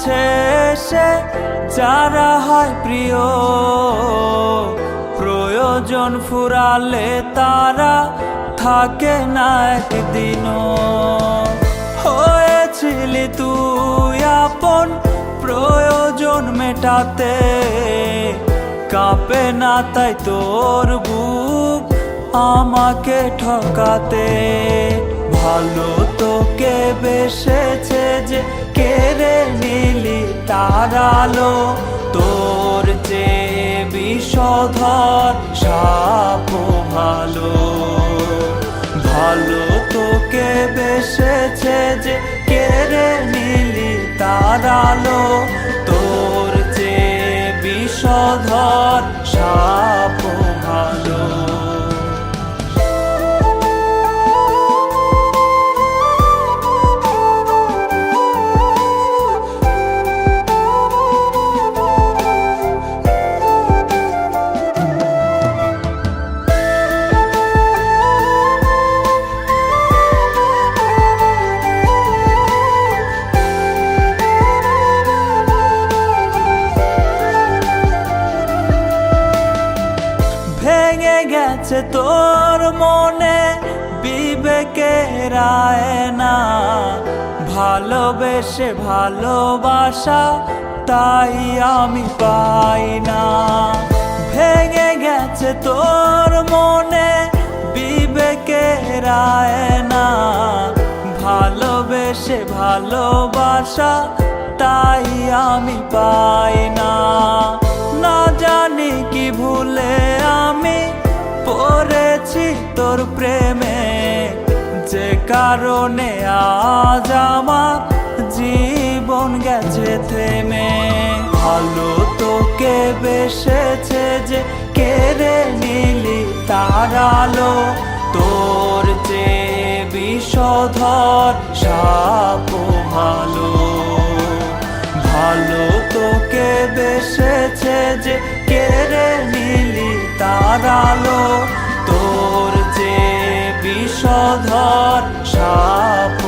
কাছে এসে যারা হয় প্রিয়, প্রয়োজন ফুরালে তারা থাকে না একদিনও। হয়েছিলি তুই আপন প্রয়োজন মেটাতে, কাঁপে না তাই তোর বুক আমাকে ঠকাতে। ভালো তোকে বেসেছে যে কেড়ে নিলি তার আলো, তোর চেয়ে বিষধর সাপও ভালো। ভালো তোকে বেসেছে যে কেড়ে নিলি তার আলো, তোর চেয়ে বিষধর সাপও ভালো। ভেঙে গেছে তোর মনে বিবেকের আয়না, ভালোবেসে ভালোবাসা তাই আমি পাই না। ভেঙে গেছে তোর মনে বিবেকের আয়না, ভালোবেসে ভালোবাসা তাই আমি পাই না। না জানি কি ভুলে আমি পড়েছি তোর প্রেমে, যে কারণে আজ আমার জীবন গেছে থেমে। ভালো তোকে বেসেছে যে কেড়ে নিলি তার আলো, তোর চেয়ে বিষধর সাপও ভালো। ভালো তোকে বেসেছে যে কেড়ে নিলি তার আলো, তোর চেয়ে বিষধর সাপ